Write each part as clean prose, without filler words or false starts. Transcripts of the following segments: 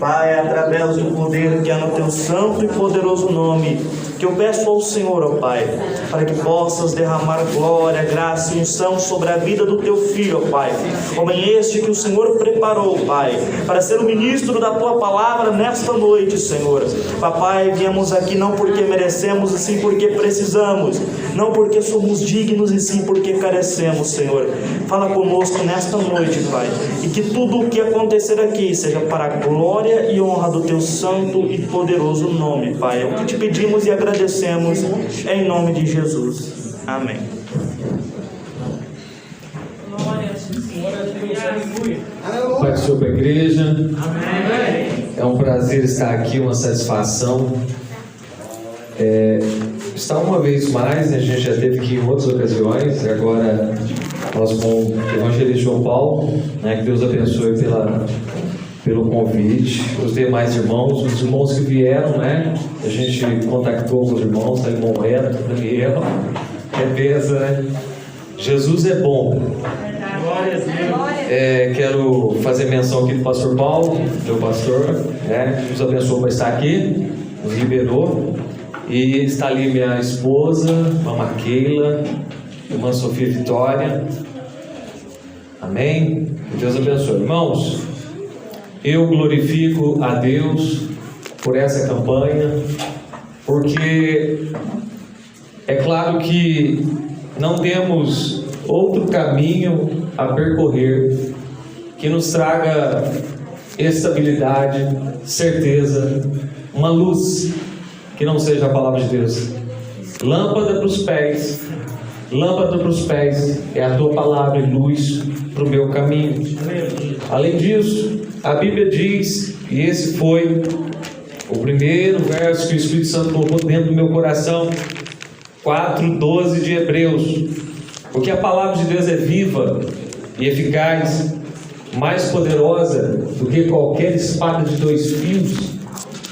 Pai, através do poder que há no teu santo e poderoso nome, que eu peço ao Senhor, ó Pai, para que possas derramar glória, graça e unção sobre a vida do teu filho, ó Pai. Homem este que o Senhor preparou, Pai, para ser o ministro da tua palavra nesta noite, Senhor. Papai, viemos aqui não porque merecemos, e sim porque precisamos, não porque somos dignos, e sim porque carecemos, Senhor. Fala conosco nesta noite, Pai, e que tudo o que acontecer aqui seja para a glória e honra do teu santo e poderoso nome, Pai. É o que te pedimos e agradecemos em nome de Jesus. Amém. Pai do Senhor para a igreja. Amém. É um prazer estar aqui, uma satisfação. Estar uma vez mais, a gente já esteve aqui em outras ocasiões, e agora nós com o evangelista João Paulo, que Deus abençoe pelo convite, os demais irmãos, os irmãos que vieram, a gente contactou com os irmãos, o irmão Reto, Daniel, Rebeza, Jesus é bom. Quero fazer menção aqui do pastor Paulo, meu pastor, nos abençoou para estar aqui, nos liberou, e está ali minha esposa, mamãe Keila, irmã Sofia Vitória, amém? Deus abençoe. Irmãos, eu glorifico a Deus por essa campanha, porque é claro que não temos outro caminho a percorrer que nos traga estabilidade, certeza, uma luz que não seja a palavra de Deus. Lâmpada para os pés é a tua palavra e luz para o meu caminho. Além disso, a Bíblia diz, e esse foi o primeiro verso que o Espírito Santo colocou dentro do meu coração, 4:12 de Hebreus, porque a palavra de Deus é viva e eficaz, mais poderosa do que qualquer espada de 2 fios.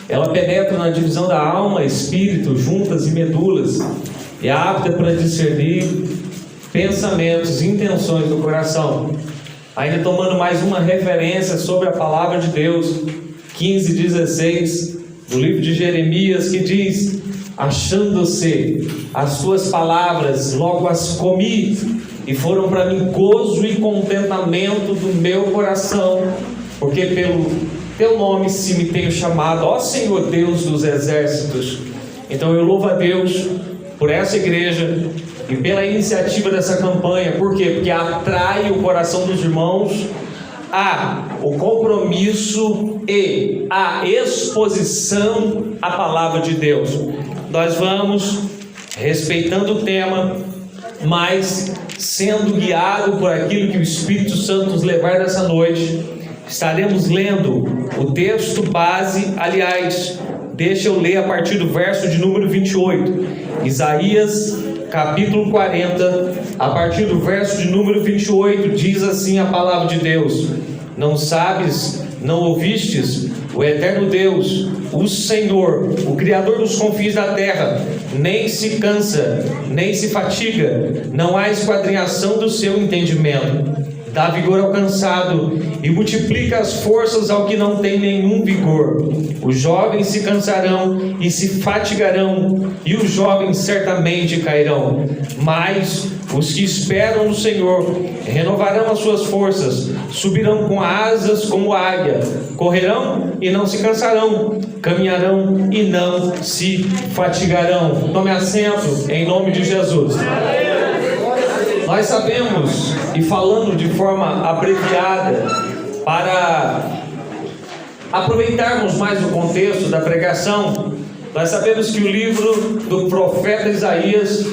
Ela penetra na divisão da alma, espírito, juntas e medulas, e é apta para discernir pensamentos e intenções do coração. Ainda tomando mais uma referência sobre a palavra de Deus, 15:16 do livro de Jeremias, que diz: achando-se as suas palavras, logo as comi, e foram para mim gozo e contentamento do meu coração, porque pelo teu nome se me tenho chamado, ó Senhor Deus dos exércitos. Então eu louvo a Deus por essa igreja e pela iniciativa dessa campanha. Por quê? Porque atrai o coração dos irmãos o compromisso e a exposição à palavra de Deus. Nós vamos, respeitando o tema, mas sendo guiado por aquilo que o Espírito Santo nos levar nessa noite, estaremos lendo o texto base. Aliás, deixa eu ler a partir do verso de número 28, Isaías capítulo 40, a partir do verso de número 28, diz assim a palavra de Deus: não sabes, não ouvistes, o eterno Deus, o Senhor, o Criador dos confins da terra, nem se cansa, nem se fatiga, não há esquadrinhação do seu entendimento. Dá vigor ao cansado e multiplica as forças ao que não tem nenhum vigor. Os jovens se cansarão e se fatigarão, e os jovens certamente cairão. Mas os que esperam no Senhor renovarão as suas forças, subirão com asas como águia, correrão e não se cansarão, caminharão e não se fatigarão. Tome assento em nome de Jesus. Nós sabemos, e falando de forma abreviada, para aproveitarmos mais o contexto da pregação, nós sabemos que o livro do profeta Isaías,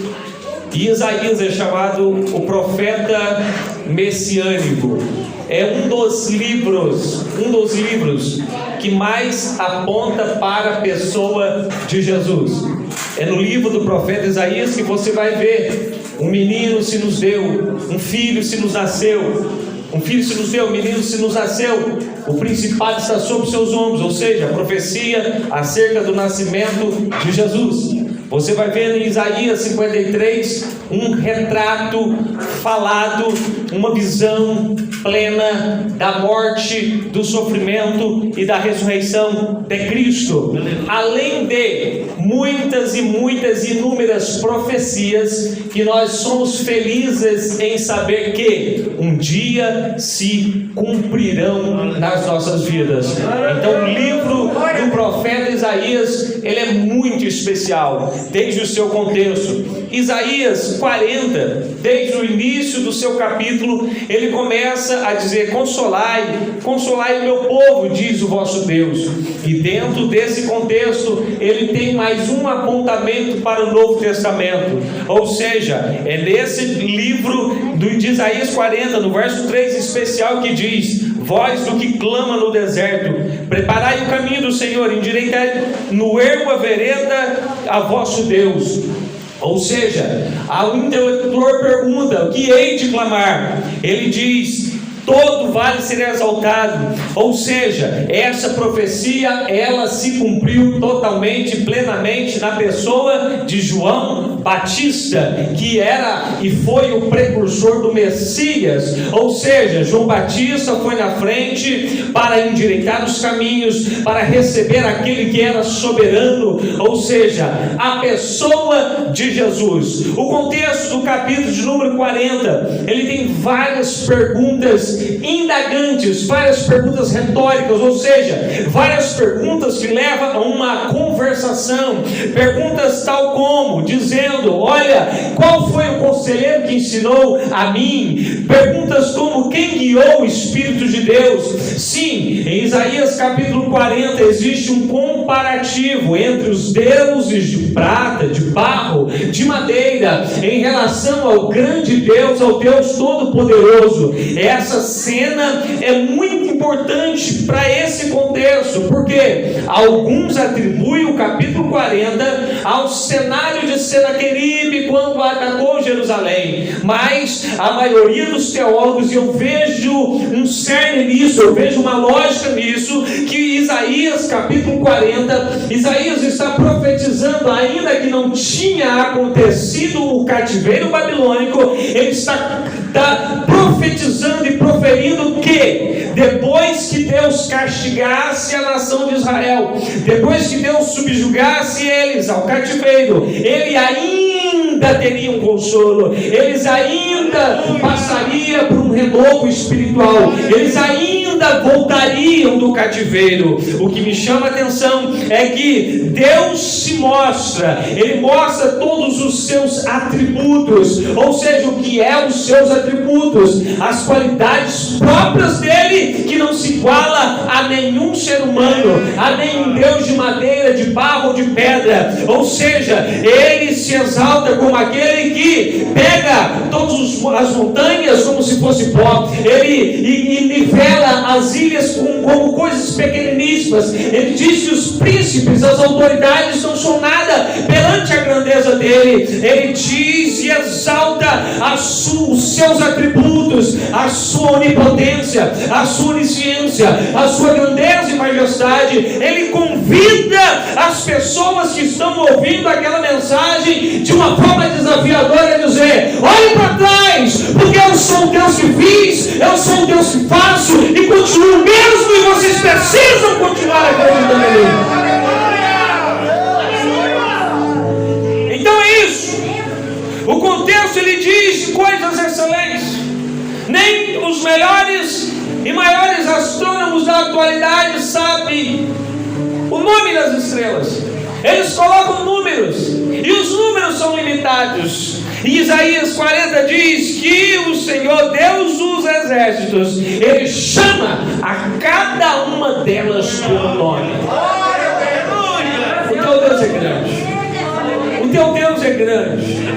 e Isaías é chamado o profeta messiânico, é um dos livros que mais aponta para a pessoa de Jesus. É no livro do profeta Isaías que você vai ver: um menino se nos deu, um filho se nos nasceu, um menino se nos nasceu, o principado está sobre seus ombros, ou seja, a profecia acerca do nascimento de Jesus. Você vai ver em Isaías 53 um retrato falado uma visão plena da morte, do sofrimento e da ressurreição de Cristo, além de muitas e muitas inúmeras profecias que nós somos felizes em saber que um dia se cumprirão nas nossas vidas. Então o livro do profeta Isaías, ele é muito especial desde o seu contexto. Isaías 40, desde o início do seu capítulo, ele começa a dizer: consolai, consolai o meu povo, diz o vosso Deus. E dentro desse contexto, ele tem mais um apontamento para o Novo Testamento. Ou seja, é nesse livro de Isaías 40, no verso 3 especial, que diz: voz do que clama no deserto, preparai o caminho do Senhor, endireitai no ermo a vereda a vosso Deus. Ou seja, o interlocutor pergunta: o que hei de clamar? Ele diz: todo vale será exaltado. Ou seja, essa profecia, ela se cumpriu totalmente, plenamente na pessoa de João Batista, que era e foi o precursor do Messias. Ou seja, João Batista foi na frente para endireitar os caminhos, para receber aquele que era soberano, ou seja, a pessoa de Jesus. O contexto do capítulo de número 40, ele tem várias perguntas indagantes, várias perguntas retóricas, ou seja, várias perguntas que levam a uma conversação, perguntas tal como, dizendo: olha, qual foi o conselheiro que ensinou a mim? Perguntas como: quem guiou o Espírito de Deus? Sim, em Isaías capítulo 40 existe um comparativo entre os deuses de prata, de barro, de madeira, em relação ao grande Deus, ao Deus Todo-Poderoso. Essa cena é muito importante para esse contexto, porque alguns atribuem o capítulo 40 ao cenário de Senaqueribe quando atacou Jerusalém, mas a maioria dos teólogos, e eu vejo um cerne nisso, eu vejo uma lógica nisso, que Isaías capítulo 40, Isaías está profetizando, ainda que não tinha acontecido o cativeiro babilônico, ele está profetizando e proferindo que depois que Deus castigasse a nação de Israel, depois que Deus subjugasse eles ao cativeiro, ele ainda teria um consolo, eles ainda passariam por um renovo espiritual, eles ainda voltariam do cativeiro. O que me chama a atenção é que Deus se mostra, ele mostra todos os seus atributos, ou seja, o que é os seus atributos, as qualidades próprias dele, que não se iguala a nenhum ser humano, a nenhum Deus de madeira, de barro ou de pedra. Ou seja, ele se exalta como aquele que pega todas as montanhas como se fosse pó, ele nivela as ilhas como coisas pequeniníssimas. Ele diz que os príncipes, as autoridades não são nada perante a grandeza dele. Ele diz e exalta os seus atributos, a sua onipotência, a sua onisciência, a sua grandeza e majestade. Ele convida as pessoas que estão ouvindo aquela mensagem de uma forma desafiadora a dizer: olhe para trás, porque eu sou o Deus que fiz, eu sou o Deus que faço e continuo mesmo, e vocês precisam continuar acreditando em mim. Então é isso. O contexto, ele diz coisas excelentes. Nem os melhores e maiores astrônomos da atualidade sabem o nome das estrelas. Eles colocam números, e os números são limitados. E Isaías 40 diz que o Senhor, Deus dos exércitos, ele chama a cada uma delas por nome. O teu Deus é grande. O teu Deus é grande.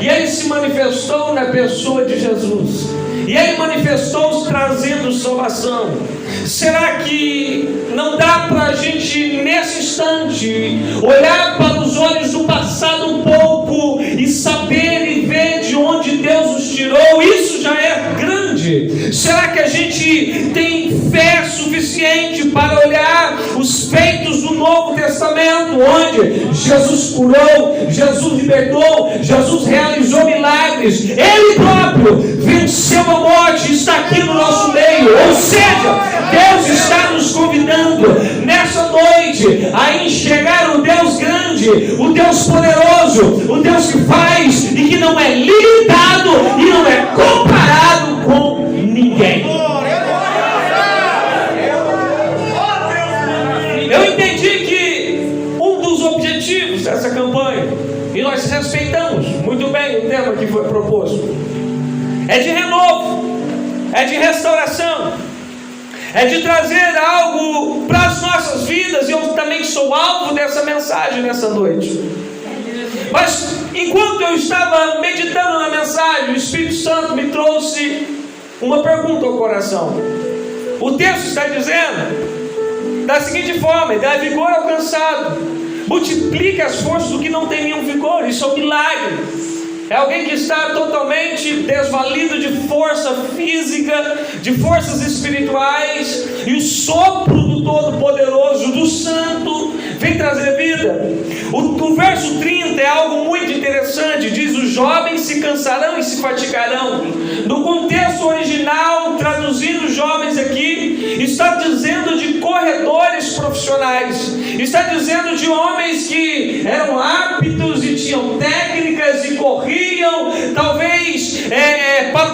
E ele se manifestou na pessoa de Jesus. E ele manifestou-se trazendo salvação. Será que não dá para a gente, nesse instante, olhar para os olhos do passado um pouco e saber e ver de onde Deus os tirou? Isso já é grande. Será que a gente tem fé suficiente para olhar os feitos do Novo Testamento, onde Jesus curou, Jesus libertou, Jesus realizou milagres, Ele próprio venceu a morte, está aqui no nosso meio. Ou seja, Deus está nos convidando nessa noite a enxergar o Deus grande, o Deus poderoso, o Deus que faz e que não é limitado e não é comparado com ninguém. Eu entendi que um dos objetivos dessa campanha, e nós respeitamos muito bem o tema que foi proposto, é de renovo, é de restauração, é de trazer algo para as nossas vidas. E eu também sou alvo dessa mensagem nessa noite. Mas enquanto eu estava meditando na mensagem, o Espírito Santo me trouxe uma pergunta ao coração. O texto está dizendo da seguinte forma: dá vigor ao cansado, multiplica as forças do que não tem nenhum vigor. Isso é um milagre. É alguém que está totalmente desvalido de força física, de forças espirituais, e o sopro do Todo-Poderoso, do Santo, vem trazer vida. O verso 30 é algo muito interessante. Diz: os jovens se cansarão e se fatigarão. No contexto original, traduzindo jovens aqui, está dizendo de corredores profissionais, está dizendo de homens que eram aptos e tinham técnicas e corriam, talvez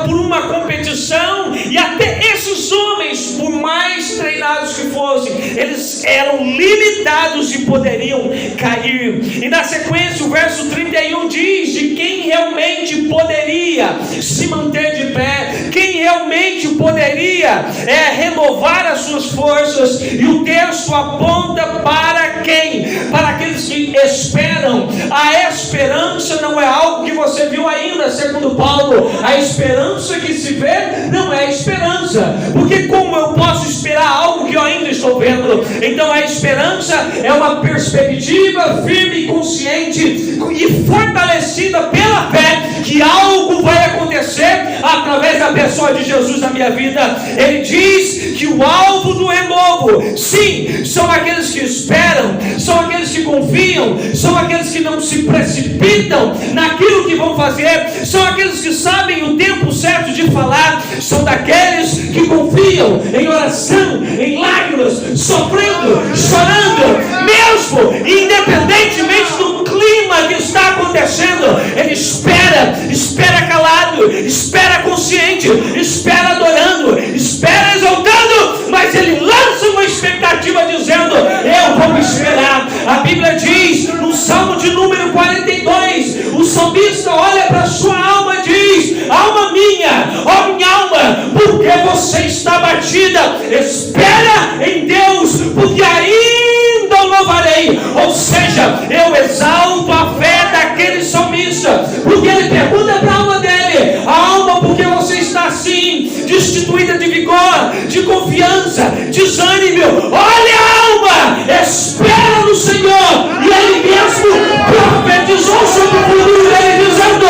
por uma competição. E até esses homens, por mais treinados que fossem, eles eram limitados e poderiam cair. E na sequência o verso 31 diz de quem realmente poderia se manter de pé, quem realmente poderia renovar as suas forças. E o texto aponta para quem? Para aqueles que esperam. A esperança não é algo que você viu ainda, segundo Paulo. A esperança que se vê não é esperança, porque como eu posso esperar algo que eu ainda estou vendo? Então a esperança é uma perspectiva firme e consciente e fortalecida pela fé que algo vai acontecer através da pessoa de Jesus na minha vida. Ele diz que o alvo do renovo, sim, são aqueles que esperam, são aqueles que confiam, são aqueles que não se precipitam naquilo que vão fazer, são aqueles que sabem o tempo certo de falar, são daqueles que confiam em oração, em lágrimas, sofrendo, chorando, mesmo independentemente do clima que está acontecendo. Ele espera calado, espera consciente, espera adorando, espera exaltando, mas ele lança uma expectativa dizendo: eu vou esperar. A Bíblia diz no Salmo de número 42, o salmista olha para a sua alma e diz: alma minha, ó minha alma, porque você está batida? Espera em Deus, porque ainda o louvarei. Ou seja, eu exalto a fé daquele salmista, porque ele pergunta para a alma dele: a alma, porque você está assim, destituída de vigor, de confiança, desânimo? Olha, a alma, espera no Senhor. E ele mesmo profetizou sobre o futuro dele, dizendo: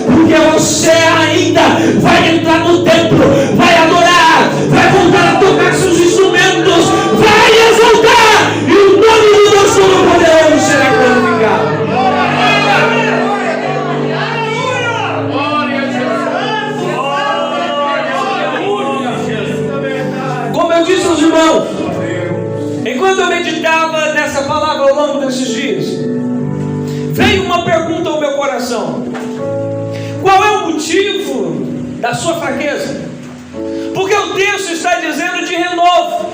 porque você ainda vai entrar no templo, vai adorar, vai voltar a tocar seus instrumentos, vai exaltar, e o nome do Deus Todo-Poderoso será glorificado. Como eu disse aos irmãos, enquanto eu meditava nessa palavra ao longo desses dias, veio uma pergunta ao meu coração: qual é o motivo da sua fraqueza? Porque o texto está dizendo de renovo,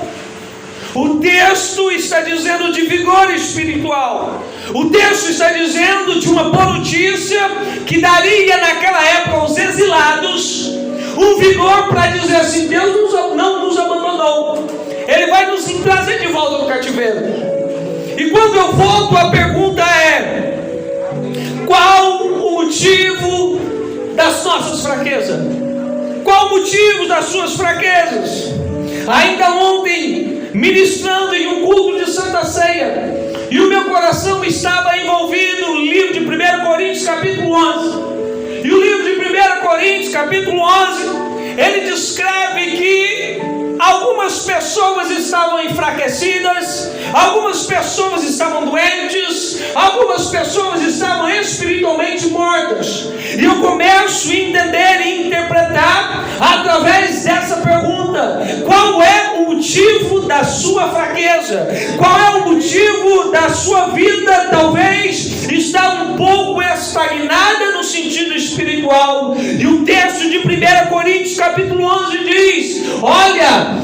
o texto está dizendo de vigor espiritual, o texto está dizendo de uma boa notícia que daria naquela época aos exilados um vigor para dizer assim: Deus não nos abandonou, Ele vai nos trazer de volta do cativeiro. E quando eu volto, a pergunta é: qual o motivo das nossas fraquezas? Qual o motivo das suas fraquezas? Ainda ontem, ministrando em um culto de Santa Ceia, e o meu coração estava envolvido no livro de 1 Coríntios capítulo 11. E o livro de 1 Coríntios capítulo 11, ele descreve que algumas pessoas estavam enfraquecidas, algumas pessoas estavam doentes, algumas pessoas estavam espiritualmente mortas. E eu começo a entender e interpretar através dessa pergunta: qual é o motivo da sua fraqueza? Qual é o motivo da sua vida talvez está um pouco estagnada no sentido espiritual? E o texto de 1 Coríntios capítulo 11 diz: olha,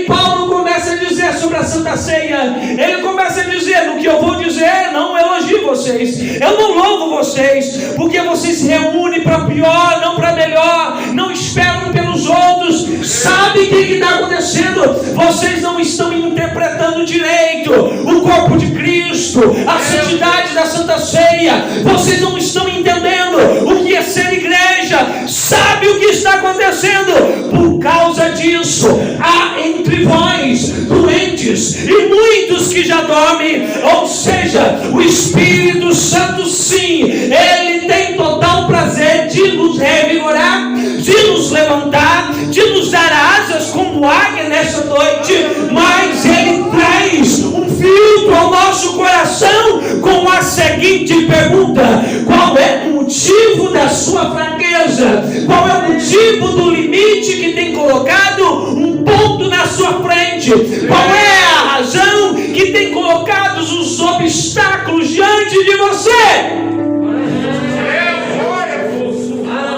Paulo começa a dizer sobre a Santa Ceia, ele começa a dizer: no que eu vou dizer, não elogio vocês, eu não louvo vocês, porque vocês se reúnem para pior, não para melhor, não esperam pelos outros. Sabe o que está acontecendo? Vocês não estão interpretando direito o corpo de Cristo, a santidade da Santa Ceia. Vocês não estão entendendo o que é ser igreja. Sabe o que está acontecendo? Por causa disso, há entre vós doentes e muitos que já dormem. Ou seja, o Espírito Santo, sim, ele tem total prazer de nos revigorar, de nos levantar, de nos dar asas como águia nessa noite. Mas ele traz um filtro ao nosso coração com a seguinte pergunta: qual é o motivo da sua fraqueza? Qual é o motivo do limite que tem colocado um ponto na sua frente? Qual é a razão que tem colocado os obstáculos diante de você?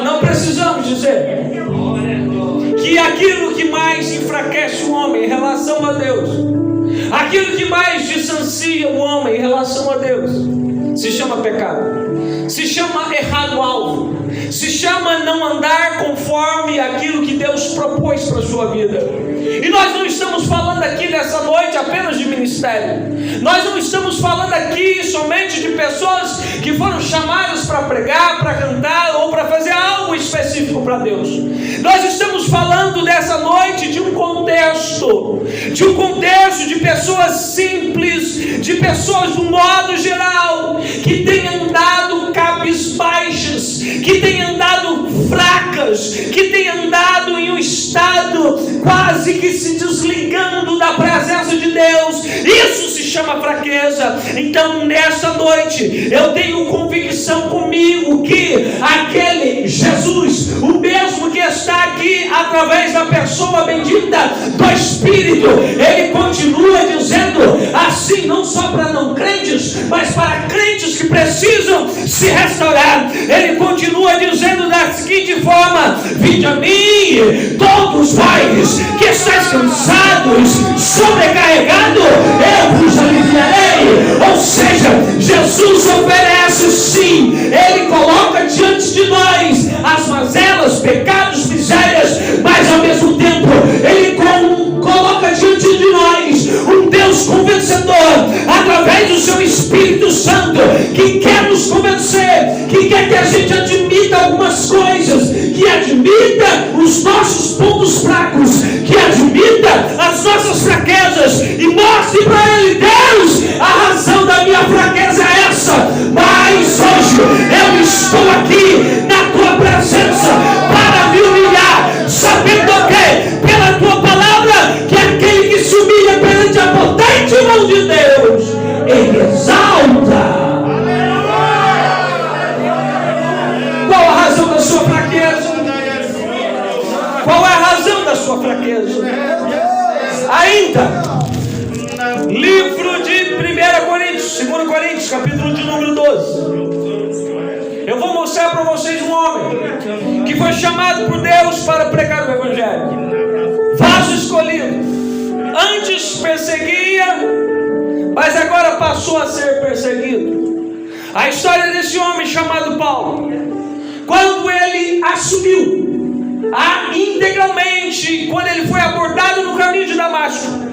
Não precisamos dizer que aquilo que mais enfraquece o homem em relação a Deus, aquilo que mais distancia o homem em relação a Deus, se chama pecado, se chama errar o alvo, se chama não andar conforme aquilo que Deus propôs para a sua vida. E nós não estamos falando aqui nessa noite apenas de ministério, nós não estamos falando aqui somente de pessoas que foram chamadas para pregar, para cantar ou para fazer algo específico para Deus. Nós estamos falando dessa noite de um contexto de pessoas simples, de pessoas do modo geral, que têm andado cabisbaixas, que têm andado fracas, que têm andado em um estado quase que se desligando da presença de Deus. Isso se chama fraqueza. Então nessa noite eu tenho convicção comigo que aquele Jesus, o mesmo que está aqui através da pessoa bendita do Espírito, ele continua dizendo assim, não só para não crentes, mas para crentes que precisam se restaurar. Ele continua dizendo da seguinte forma: vinde a mim, todos vós que estáis cansados, sobrecarregados, eu vos aliviarei. Ou seja, Jesus oferece, sim, ele coloca diante de nós as mazelas, pecados, misérias, mas ao mesmo tempo ele coloca diante de nós um Deus convencedor através do seu Espírito Santo, que quer nos convencer, que quer que a gente admita algumas coisas, que admita os nossos pontos fracos, que admita as nossas fraquezas e mostre para ele: Deus, a razão da minha fraqueza é essa, mas hoje eu estou aqui na tua presença para me humilhar, sabendo que pela tua palavra, que aquele que se humilha perante a potente mão de Deus, ele exalta. Qual a razão da sua fraqueza? Qual é a razão da sua fraqueza? Ainda, livro de 1 Coríntios, 2 Coríntios, capítulo de número 12. Eu vou mostrar para vocês um homem que foi chamado por Deus para pregar o Evangelho, vaso escolhido. Antes perseguia, mas agora passou a ser perseguido. A história desse homem chamado Paulo, quando ele assumiu integralmente, quando ele foi abordado no caminho de Damasco,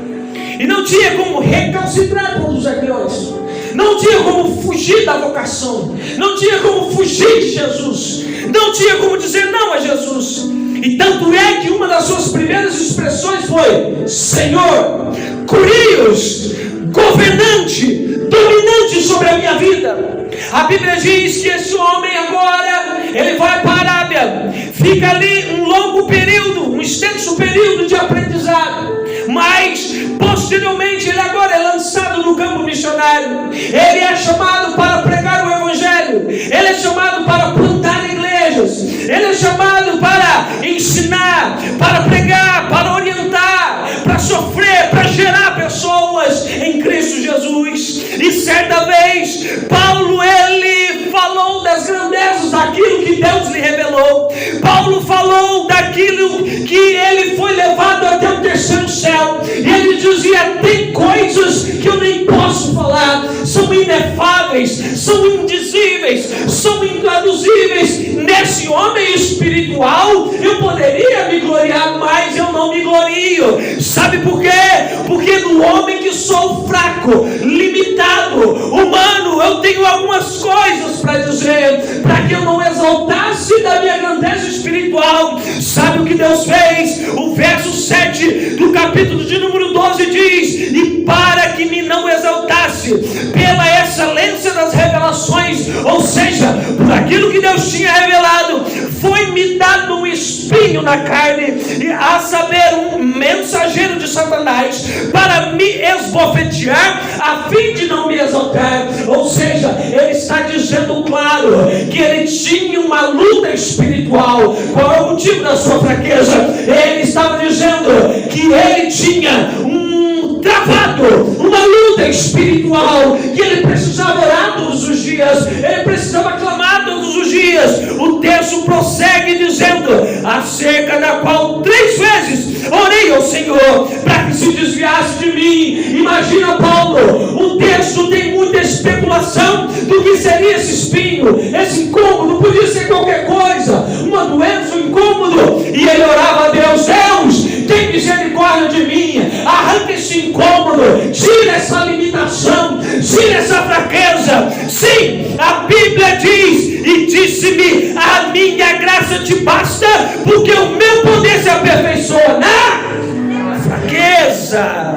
e não tinha como recalcitrar contra os arqueólogos, não tinha como fugir da vocação, não tinha como fugir de Jesus, não tinha como dizer não a Jesus. E tanto é que uma das suas primeiras expressões foi: Senhor, Curios, governante, dominante sobre a minha vida. A Bíblia diz que esse homem agora, ele vai para a Arábia, fica ali um longo período, um extenso período de aprendizado, mas posteriormente ele agora é lançado no missionário, ele é chamado para pregar o evangelho, ele é chamado para plantar igrejas, ele é chamado para ensinar, para pregar, para orientar, para sofrer, para gerar pessoas em Cristo Jesus. E certa vez Paulo, ele falou das grandezas daquilo que Deus lhe revelou. Paulo falou daquilo que ele foi levado até o terceiro céu, e ele dizia: tem coisas que eu nem posso falar, são inefáveis, são indizíveis, são intraduzíveis. Nesse homem espiritual eu poderia me gloriar, mas eu não me glorio. Sabe por quê? Porque no homem que sou fraco, limitado, humano, eu tenho algumas coisas para dizer, para que eu não exaltasse da minha grandeza espiritual. Sabe o que Deus fez? O verso 7 do capítulo de número 12 diz: e para que me não exaltasse pela excelência das revelações, ou seja, por aquilo que Deus tinha revelado, foi-me dado um espinho na carne, a saber, um mensageiro de Satanás, para me esbofetear, a fim de não me exaltar. Ou seja, ele está dizendo claro que ele tinha uma luta espiritual. Qual é o motivo da sua fraqueza? Ele estava dizendo que ele tinha travado uma luta espiritual, que ele precisava orar todos os dias, ele precisava clamar todos os dias. O texto prossegue dizendo: acerca da qual 3 vezes orei ao Senhor para que se desviasse de mim. Imagina Paulo, o texto tem muita especulação do que seria esse espinho, esse incômodo. Podia ser qualquer coisa, uma doença, um incômodo, e ele orava a Deus: Deus, tem misericórdia de mim, arranca esse incômodo, tira essa limitação, tira essa fraqueza. Sim, a Bíblia diz: e disse-me, a minha graça te basta, porque o meu poder se aperfeiçoa na fraqueza.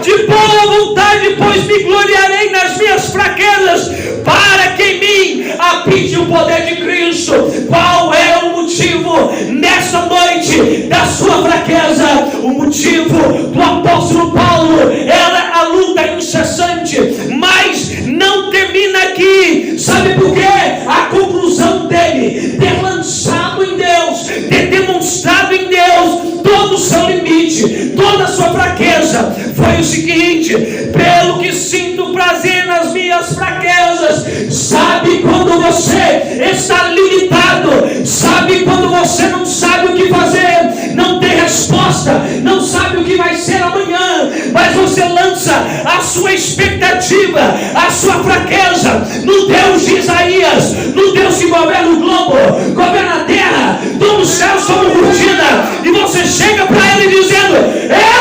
De boa vontade, pois me gloriarei nas minhas fraquezas, para que em mim habite o poder de Cristo. Qual é o motivo nessa noite da sua fraqueza? O motivo do apóstolo Paulo era a luta incessante, mas não termina aqui. Sabe por quê? A conclusão dele, ter lançado em Deus, ter demonstrado em Deus todo o seu limite, toda a sua fraqueza, foi o seguinte: pelo que sinto prazer nas minhas fraquezas. Sabe quando você está limitado? Sabe quando você não sabe o que fazer, não tem resposta, não sabe o que vai ser amanhã, mas você lança a sua expectativa, a sua fraqueza no Deus de Isaías, no Deus que governa o globo, governa a terra, toma o céu sobre cortina, e você chega para ele dizendo: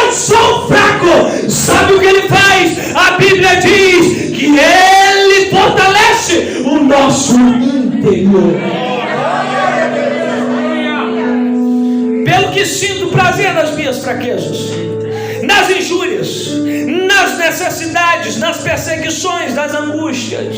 eu sou fraco. Sabe o que ele faz? A Bíblia diz que ele fortalece o nosso interior. Pelo que sinto prazer nas minhas fraquezas, nas injúrias, nas necessidades, nas perseguições, nas angústias.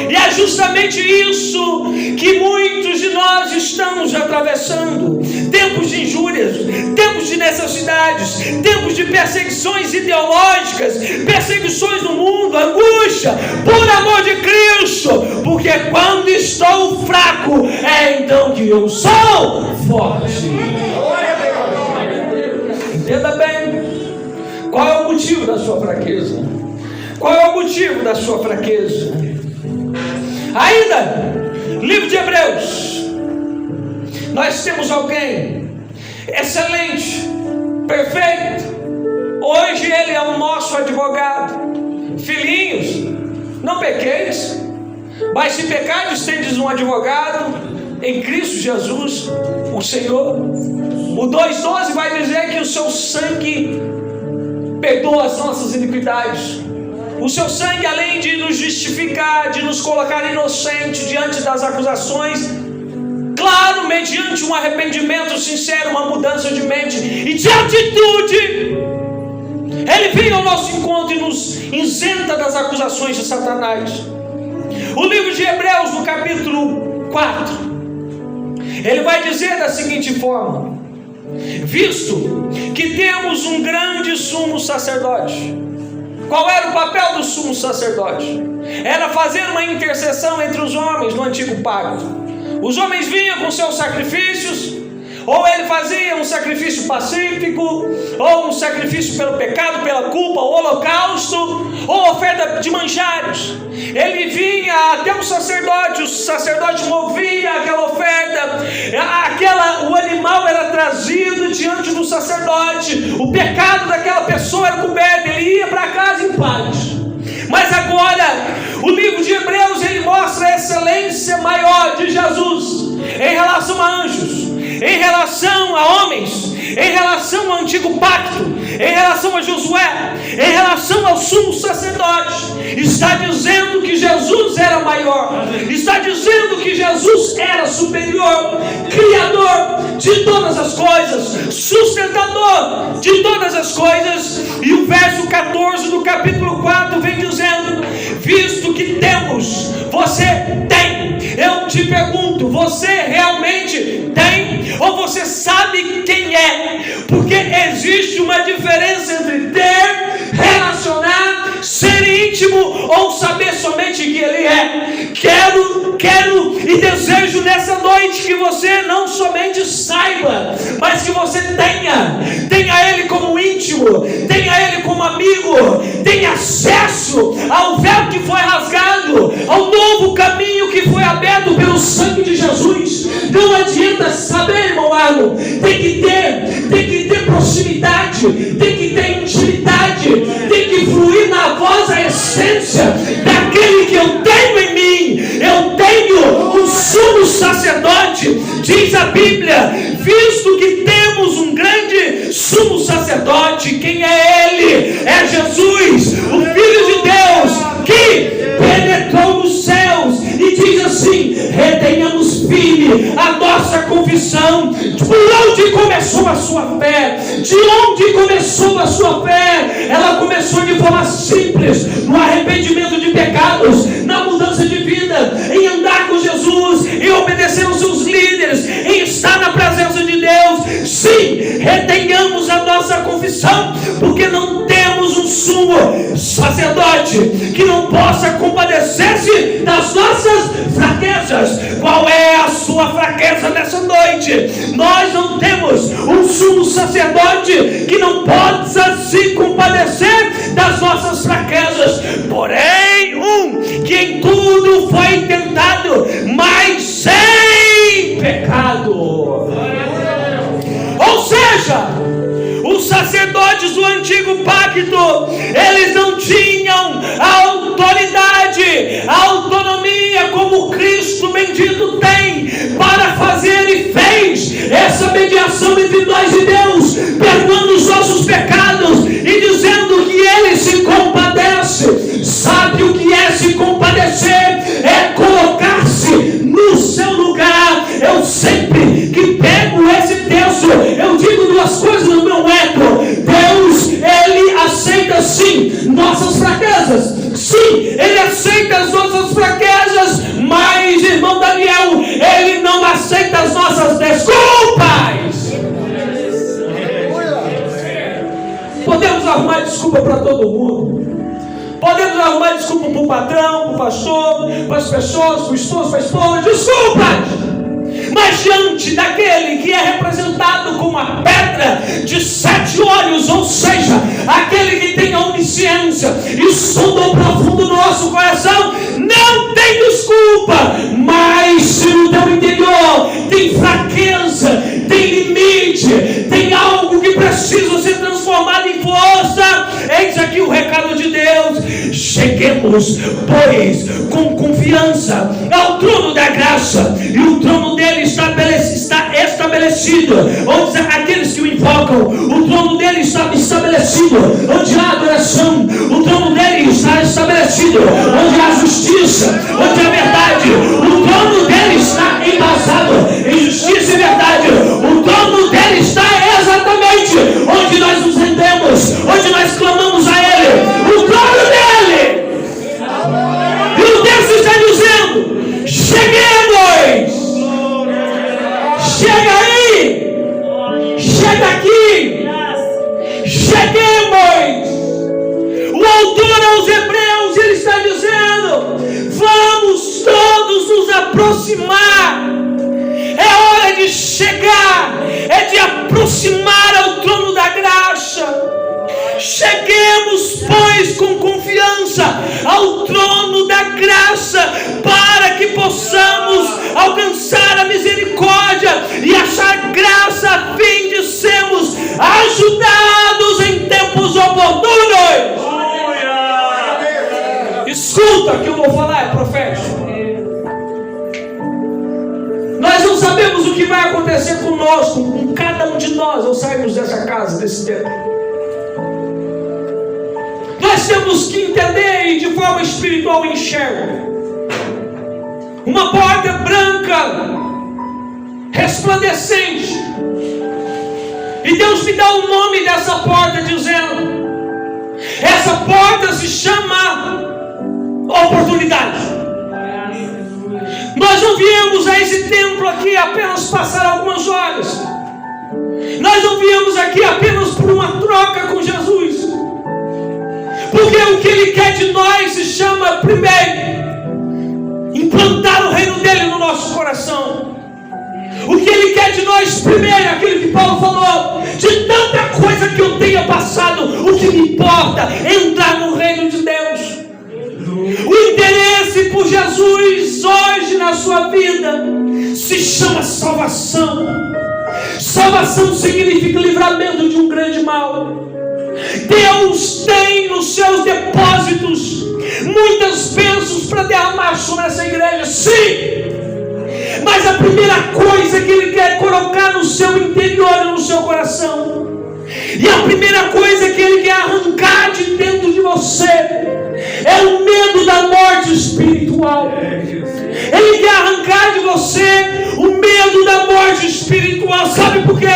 E é justamente isso que muitos de nós estamos atravessando: tempos de injúrias, tempos de necessidades, tempos de perseguições ideológicas, perseguições no mundo, angústia, por amor de Cristo, porque quando estou fraco, é então que eu sou forte. Entenda bem. Qual é o motivo da sua fraqueza? Qual é o motivo da sua fraqueza? Ainda, livro de Hebreus, nós temos alguém excelente, perfeito. Hoje ele é o nosso advogado. Filhinhos, não pequeis, mas se pecardes, tendes um advogado em Cristo Jesus, o Senhor. O 2,12 vai dizer que o seu sangue perdoa as nossas iniquidades. O seu sangue, além de nos justificar, de nos colocar inocente diante das acusações, claro, mediante um arrependimento sincero, uma mudança de mente e de atitude, ele vem ao nosso encontro e nos isenta das acusações de Satanás. O livro de Hebreus, no capítulo 4, ele vai dizer da seguinte forma: visto que temos um grande sumo sacerdote Qual era o papel do sumo sacerdote? Era fazer uma intercessão entre os homens no antigo pacto. Os homens vinham com seus sacrifícios, ou ele fazia um sacrifício pacífico, ou um sacrifício pelo pecado, pela culpa, o holocausto, ou oferta de manjares. Ele vinha até o sacerdote movia aquela oferta, o animal era trazido diante do sacerdote, o pecado daquela pessoa era coberto, ele ia para casa em paz. Mas agora, o livro de Hebreus, ele mostra a excelência maior de Jesus em relação a anjos, em relação a homens, em relação ao antigo pacto, em relação a Josué, em relação ao sumo sacerdote. Está dizendo que Jesus era maior, está dizendo que Jesus era superior, criador de todas as coisas, sustentador de todas as coisas. E o verso 14 do capítulo 4 vem dizendo: visto que temos, você tem. Eu te pergunto, você realmente tem? Ou você sabe quem é? Porque existe uma diferença entre ter, relacionar, ser íntimo ou saber somente que Ele é. Quero e desejo nessa noite que você não somente saiba, mas que você tenha Ele como íntimo, tenha Ele como amigo, tenha acesso ao véu que foi rasgado, ao novo caminho que foi aberto pelo sangue de Jesus. Não adianta saber, irmão Arno, tem que ter proximidade, tem que ter intimidade, tem que fluir na voz a essência daquele que eu tenho em mim. Eu tenho um sumo sacerdote, diz a Bíblia, visto que temos um grande sumo sacerdote. Quem é Ele? É Jesus, o Filho de Deus, que penetrou nos céus, e diz assim: retenhamos firme a nossa confissão. Por onde começou a sua fé? De onde começou a sua fé? Ela começou de forma simples, no arrependimento de pecados, na mudança de vida, em andar com Jesus, em obedecer aos seus líderes, em estar na presença de Deus. Sim, retenhamos a nossa confissão, porque não temos um sumo sacerdote que não possa compadecer-se das nossas fraquezas. Qual é a sua fraqueza nessa noite? Nós não temos um sumo sacerdote que não possa se compadecer das nossas fraquezas, porém que em tudo foi tentado, mas sem pecado. Ou seja, os sacerdotes do antigo pacto, eles não tinham a autoridade, a autonomia como Cristo bendito tem, para fazer e fez essa mediação entre nós e Deus, perdoando os nossos pecados e dizendo que Ele se compadece. Sabe o que é se compadecer? É colocar-se no seu lugar. Eu sempre que pego esse texto, eu digo duas coisas no meu eco. Deus, Ele aceita sim nossas fraquezas. Sim, Ele aceita as nossas fraquezas, mas, irmão Daniel, Ele não aceita as nossas desculpas. Podemos arrumar desculpa para todo mundo. Podemos arrumar desculpa para o patrão, para o pastor, para as pessoas, para o esposo, para a esposa. Desculpas! Mas diante daquele que é representado como a pedra de 7 olhos, ou seja, aquele que tem a onisciência e sonda o profundo do nosso coração, não tem desculpa. Mas se no teu interior tem fraqueza, tem limite, tem algo que precisa ser transformado em força, eis aqui o recado de Deus: cheguemos, pois, com confiança ao trono da graça, e o trono dele está estabelecido, onde aqueles que o invocam, o trono dele está estabelecido, onde há adoração, o trono dele está estabelecido, onde há justiça, onde há verdade, o trono dele está embasado em justiça e verdade, o trono dele está exatamente onde nós nos rendemos, onde nós clamamos a Ele, o trono dele. E o texto está dizendo: cheguemos. Chega aí, chega aqui, cheguemos. O autor está dizendo: vamos todos nos aproximar. É hora de chegar, é de aproximar ao trono da graça. Cheguemos, pois, com confiança ao trono da graça, para que possamos alcançar a misericórdia e achar graça, a fim de sermos ajudados em tempos oportunos. Escuta o que eu vou falar, é profético. Nós não sabemos o que vai acontecer conosco, com cada um de nós, ao sairmos dessa casa, desse tempo. Nós temos que entender e de forma espiritual enxergar uma porta branca, resplandecente, e Deus me dá o nome dessa porta, dizendo: essa porta se chama oportunidade. Nós não viemos a esse templo aqui apenas passar algumas horas. Nós não viemos aqui apenas por uma troca com Jesus. Porque o que Ele quer de nós se chama, primeiro, implantar o reino dEle no nosso coração. O que Ele quer de nós primeiro, aquilo que Paulo falou: de tanta coisa que eu tenha passado, o que me importa é entrar no reino de Deus. O interesse por Jesus hoje na sua vida se chama salvação. Salvação significa livramento de um grande mal. Deus tem nos seus depósitos muitas bênçãos para derramar sobre essa igreja, sim. Mas a primeira coisa que Ele quer colocar no seu interior e no seu coração, e a primeira coisa que Ele quer arrancar de dentro de você, é o medo da morte espiritual. Ele quer arrancar de você o medo da morte espiritual. Sabe por quê?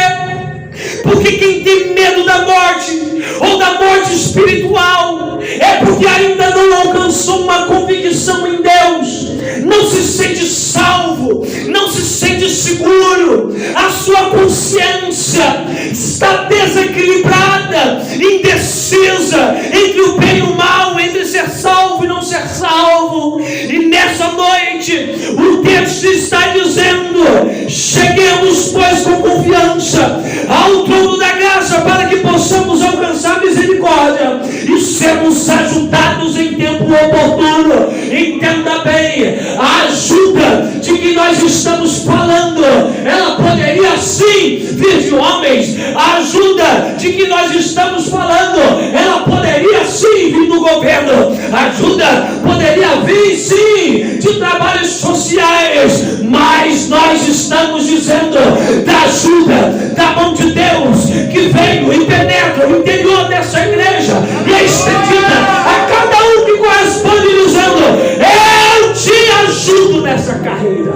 Porque quem tem medo da morte ou da morte espiritual é porque ainda não alcançou uma convicção em Deus, não se sente salvo, não se sente seguro, a sua consciência está desequilibrada, indecisa entre o bem e o mal, entre ser salvo e não ser salvo. E nessa noite o texto está dizendo: cheguemos, pois, com confiança ao trono da graça, para que possamos alcançar misericórdia e sermos ajudados em tempo oportuno. Entenda bem, a ajuda de que nós estamos falando, ela poderia sim vir de homens. A ajuda de que nós estamos falando, ela poderia sim vir do governo. A ajuda poderia vir sim de trabalhos sociais, mas nós estamos dizendo da ajuda da mão de Deus, que veio e penetra o interior dessa igreja e é estendida a cada um que corresponde, dizendo: eu te ajudo nessa carreira.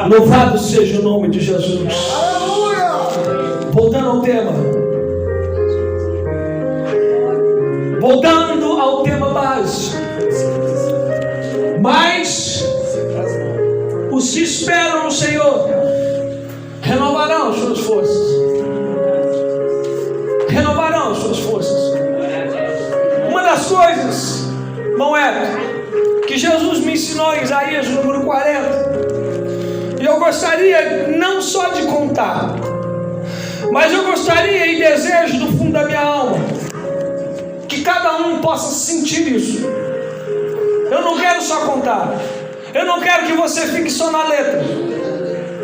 Louvado seja o nome de Jesus. Voltando ao tema. Voltando ao tema base. Mas os que esperam no Senhor renovarão as suas forças. Renovarão as suas forças. Uma das coisas, irmão Hélio, que Jesus me ensinou em Isaías número 40, e eu gostaria não só de contar, mas eu gostaria e desejo do fundo da minha alma que cada um possa sentir isso. Eu não quero só contar, eu não quero que você fique só na letra.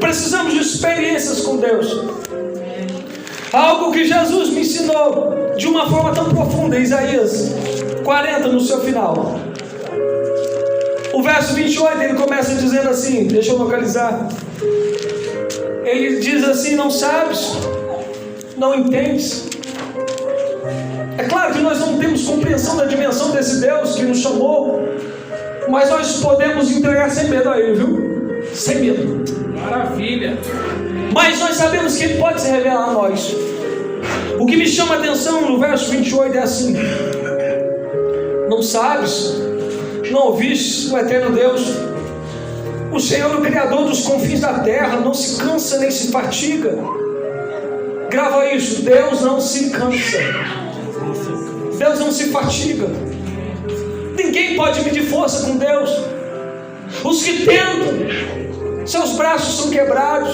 Precisamos de experiências com Deus. Algo que Jesus me ensinou de uma forma tão profunda, Isaías 40 no seu final. O verso 28, ele começa dizendo assim, deixa eu localizar. Ele diz assim: não sabes, não entendes. É claro que nós não temos compreensão da dimensão desse Deus que nos chamou, mas nós podemos entregar sem medo a Ele, viu? Sem medo. Maravilha. Mas nós sabemos que Ele pode se revelar a nós. O que me chama a atenção no verso 28 é assim: não sabes, não ouviste o eterno Deus, O Senhor, o Criador dos confins da terra, não se cansa nem se fatiga. Grava isso: Deus não se cansa, Deus não se fatiga. Ninguém pode medir força com Deus. Os que tentam, seus braços são quebrados.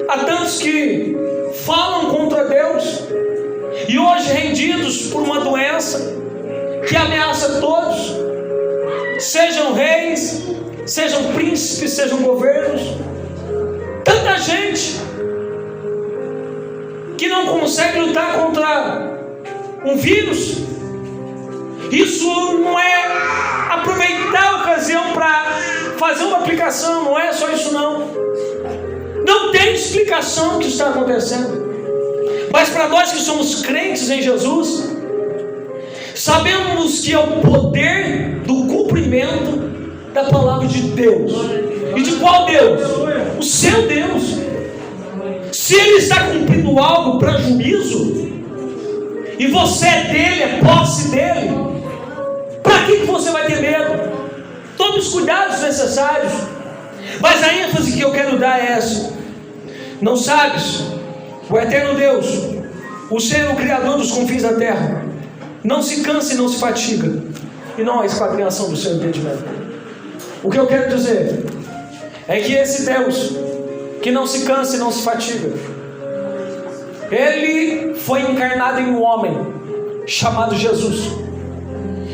Há tantos que falam contra Deus e hoje rendidos por uma doença que ameaça todos, sejam reis, sejam príncipes, sejam governos. Tanta gente que não consegue lutar contra um vírus. Isso não é aproveitar a ocasião para fazer uma aplicação, não é só isso não. Não tem explicação o que está acontecendo. Mas para nós que somos crentes em Jesus, sabemos que é o poder do cumprimento da palavra de Deus. E de qual Deus? O seu Deus. Se Ele está cumprindo algo para juízo, e você é dele, é posse dele, para que você vai ter medo? Tome os cuidados necessários. Mas a ênfase que eu quero dar é essa: não sabes, o eterno Deus, o Senhor, o Criador dos confins da terra, não se cansa e não se fatiga, e não há esquadrinhação do seu entendimento. O que eu quero dizer é que esse Deus, que não se cansa e não se fatiga, Ele foi encarnado em um homem chamado Jesus.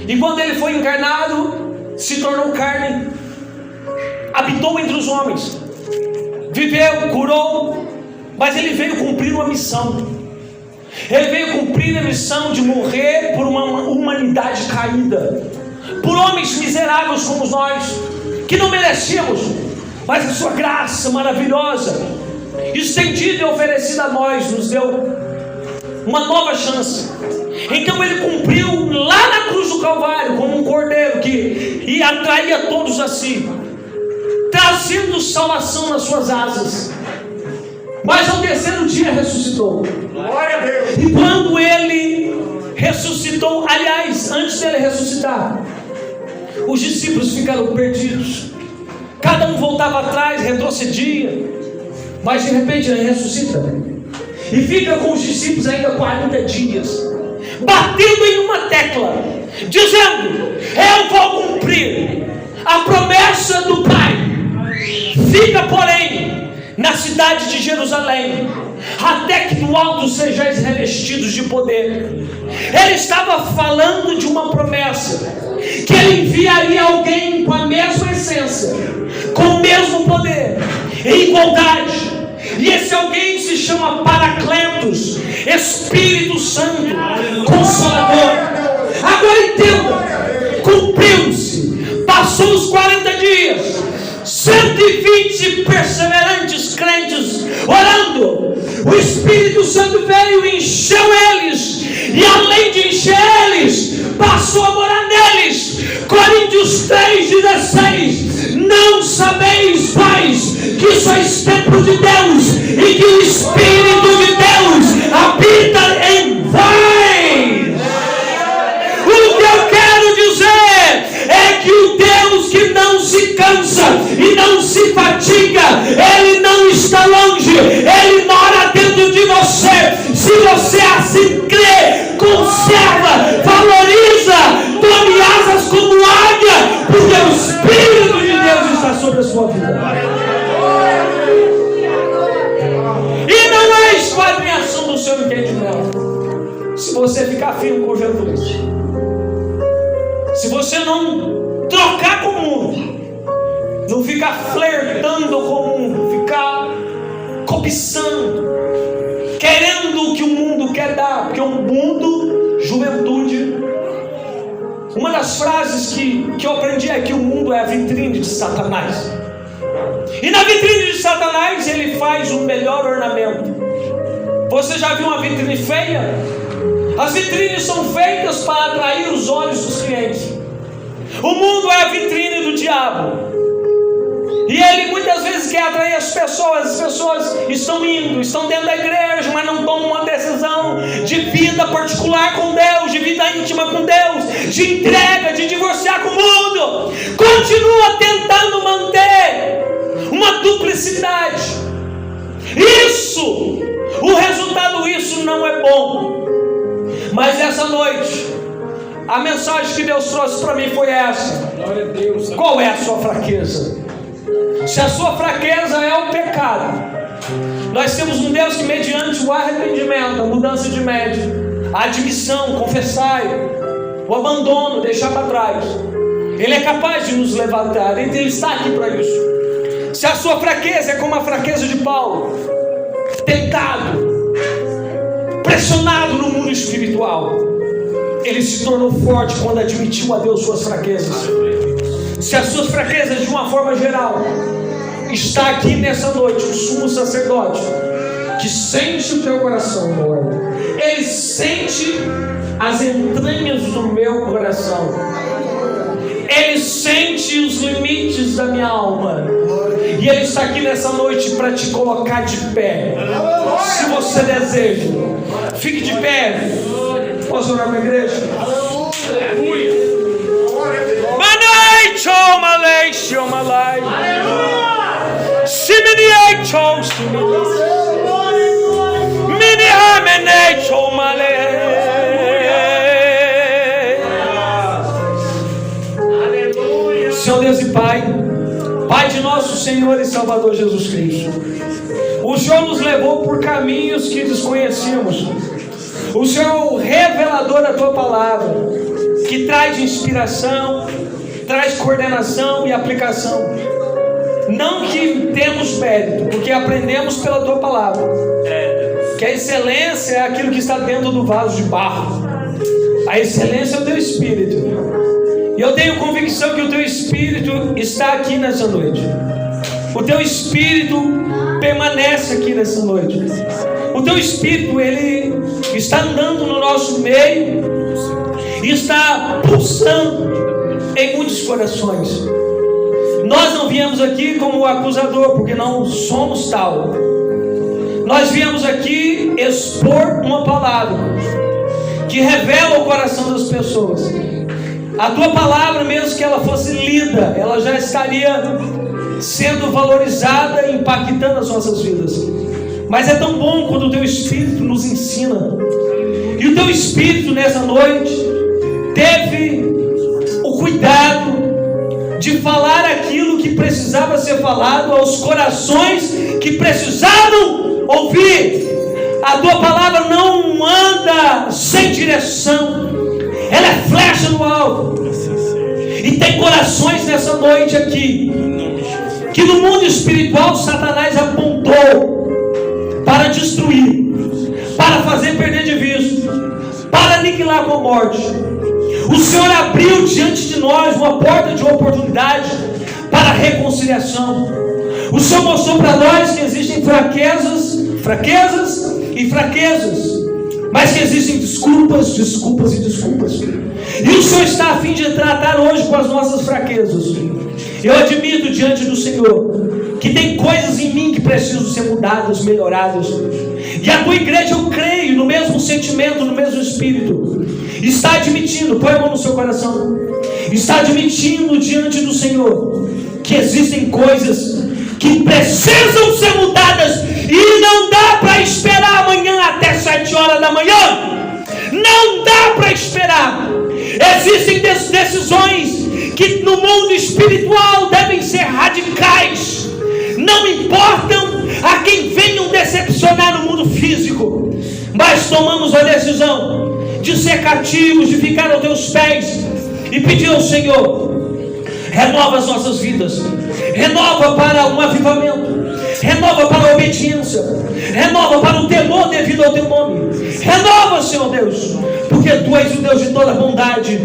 E quando Ele foi encarnado, se tornou carne, habitou entre os homens, viveu, curou, mas Ele veio cumprir uma missão. Ele veio cumprir a missão de morrer por uma humanidade caída, por homens miseráveis como nós, que não merecíamos, mas a sua graça maravilhosa, estendida e oferecida a nós, nos deu uma nova chance. Então Ele cumpriu lá na cruz do Calvário, como um cordeiro que atraía todos a si, trazendo salvação nas suas asas. Mas ao terceiro dia ressuscitou. Glória a Deus. E quando Ele ressuscitou, aliás, antes dele ressuscitar, os discípulos ficaram perdidos. Cada um voltava atrás, retrocedia. Mas de repente Ele ressuscita e fica com os discípulos ainda 40 dias, batendo em uma tecla, dizendo: eu vou cumprir a promessa do Pai. Fica, porém, na cidade de Jerusalém, até que do alto sejais revestidos de poder. Ele estava falando de uma promessa, que Ele enviaria alguém com a mesma essência, com o mesmo poder, em igualdade. E esse alguém se chama Paracletos, Espírito Santo, Consolador. Agora entenda, cumpriu-se, passou os 40 dias, 120 perseverantes crentes orando. O Espírito Santo veio e encheu eles, e além de encher eles, passou a morar neles. Coríntios 3,16: não sabeis vós que sois templo de Deus e que o Espírito de Deus habita em vós? O que eu quero dizer é que o Deus que não se cansa e não se fatiga, Ele não está longe, Ele mora dentro de você. Se você assim crê, conserva, valoriza, tome asas como águia, porque o Espírito de Deus está sobre a sua vida. E não é esquadrinhação do seu entendimento. Se você ficar firme com Jesus, se você não trocar com o mundo, não ficar flertando com o mundo, ficar cobiçando, querendo o que o mundo quer dar, porque o mundo, juventude, uma das frases que eu aprendi é que o mundo é a vitrine de Satanás. E na vitrine de Satanás ele faz o melhor ornamento. Você já viu uma vitrine feia? As vitrines são feitas para atrair os olhos dos clientes. O mundo é a vitrine do diabo. E ele muitas vezes quer atrair as pessoas estão indo, estão dentro da igreja, mas não tomam uma decisão de vida particular com Deus, de vida íntima com Deus, de entrega, de divorciar com o mundo. Continua tentando manter o resultado disso não é bom. Mas essa noite, a mensagem que Deus trouxe para mim foi essa. Glória a Deus. Qual é a sua fraqueza? Se a sua fraqueza é o pecado, nós temos um Deus que, mediante o arrependimento, a mudança de mente, a admissão, confessar, o abandono, deixar para trás, Ele é capaz de nos levantar. Ele está aqui para isso. Se a sua fraqueza é como a fraqueza de Paulo, tentado, pressionado no mundo espiritual, ele se tornou forte quando admitiu a Deus suas fraquezas. Se as suas fraquezas, de uma forma geral, está aqui nessa noite o sumo sacerdote, que sente o teu coração, Lord. Ele sente as entranhas do meu coração. Ele sente os limites da minha alma. E Ele está aqui nessa noite para te colocar de pé. Se você deseja, fique de pé. Posso orar com a igreja? Aleluia. Senhor Deus e Pai, Pai de nosso Senhor e Salvador Jesus Cristo, o Senhor nos levou por caminhos que desconhecíamos. O Senhor é o revelador da Tua palavra, que traz inspiração, traz coordenação e aplicação. Não que temos mérito, porque aprendemos pela Tua palavra, que a excelência é aquilo que está dentro do vaso de barro. A excelência é o Teu Espírito. E eu tenho convicção que o Teu Espírito está aqui nessa noite. O Teu Espírito permanece aqui nessa noite. O Teu Espírito, Ele está andando no nosso meio e está pulsando em muitos corações. Nós não viemos aqui como acusador, porque não somos tal. Nós viemos aqui expor uma palavra que revela o coração das pessoas. A Tua palavra, mesmo que ela fosse lida, ela já estaria sendo valorizada e impactando as nossas vidas. Mas é tão bom quando o Teu Espírito nos ensina. E o Teu Espírito nessa noite teve o cuidado de falar aquilo que precisava ser falado aos corações que precisavam ouvir. A Tua palavra não anda sem direção. Ela é flecha no alvo. E tem corações nessa noite aqui que no mundo espiritual Satanás apontou para destruir, para fazer perder de vista, para aniquilar com a morte. O Senhor abriu diante de nós uma porta de oportunidade para a reconciliação. O Senhor mostrou para nós que existem fraquezas e fraquezas, mas que existem desculpas. E o Senhor está a fim de tratar hoje com as nossas fraquezas. Eu admito diante do Senhor que tem coisas em mim que precisam ser mudadas, melhoradas. E a Tua igreja, eu creio, no mesmo sentimento, no mesmo espírito, está admitindo, põe a mão no seu coração, está admitindo diante do Senhor que existem coisas que precisam ser mudadas. E não dá para esperar amanhã até 7 horas da manhã. Não dá para esperar. Existem decisões que no mundo espiritual devem ser radicais. Não importam a quem venham decepcionar no mundo físico, mas tomamos a decisão de ser cativos, de ficar aos Teus pés e pedir ao Senhor: renova as nossas vidas, renova para um avivamento, renova para a obediência, renova para o temor devido ao Teu nome. Renova, Senhor Deus, porque Tu és o Deus de toda bondade.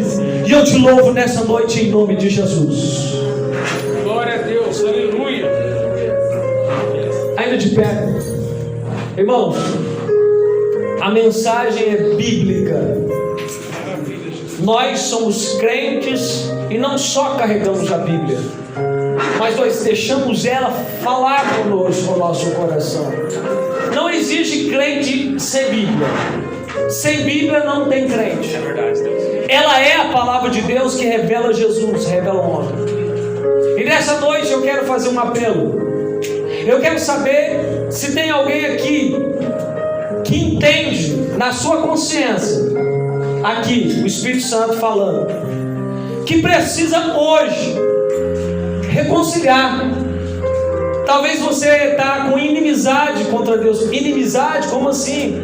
E eu Te louvo nessa noite em nome de Jesus. Glória a Deus, aleluia. Ainda de pé, irmãos, a mensagem é bíblica. Nós somos crentes e não só carregamos a Bíblia, mas nós deixamos ela falar conosco, no nosso coração. Não existe crente sem Bíblia. Sem Bíblia não tem crente. É verdade, Deus. Ela é a palavra de Deus que revela Jesus, revela o homem. E nessa noite eu quero fazer um apelo. Eu quero saber se tem alguém aqui que entende na sua consciência, aqui, o Espírito Santo falando, que precisa hoje reconciliar. Talvez você está com inimizade contra Deus. Inimizade? Como assim?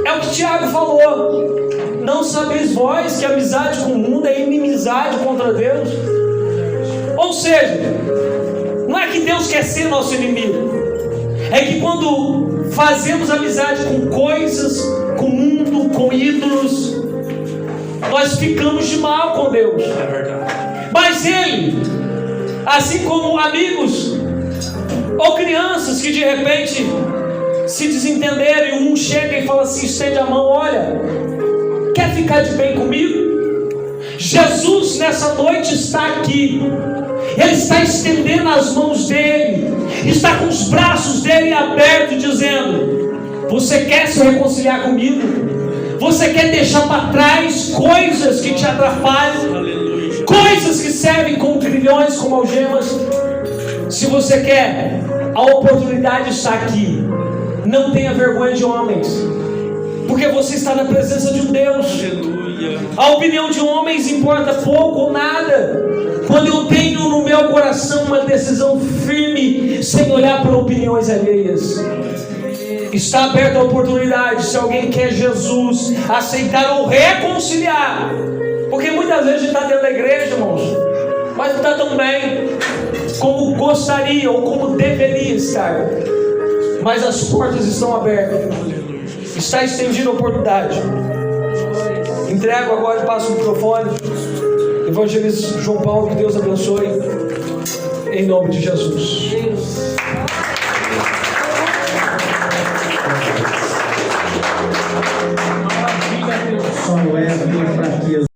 É o que Tiago falou. Não sabeis vós que amizade com o mundo é inimizade contra Deus? Ou seja, não é que Deus quer ser nosso inimigo, é que quando fazemos amizade com coisas, com o mundo, com ídolos, nós ficamos de mal com Deus. É verdade. Mas Ele, assim como amigos ou crianças que de repente se desentenderam e um chega e fala assim, estende a mão, olha, quer ficar de bem comigo? Jesus nessa noite está aqui. Ele está estendendo as mãos dele, está com os braços dele abertos, dizendo: você quer se reconciliar comigo? Você quer deixar para trás coisas que te atrapalham, coisas que servem como grilhões, como algemas? Se você quer, a oportunidade está aqui. Não tenha vergonha de homens, porque você está na presença de um Deus. A opinião de homens importa pouco ou nada quando eu tenho no meu coração uma decisão firme, sem olhar para opiniões alheias. Está aberta a oportunidade, se alguém quer Jesus, aceitar ou reconciliar. Porque muitas vezes a gente está dentro da igreja, irmãos, mas não está tão bem como gostaria ou como deveria estar. Mas as portas estão abertas, está estendida a oportunidade. Entrego agora e passo o microfone. Evangelista João Paulo, que Deus abençoe, em nome de Jesus. Só é a minha fraqueza.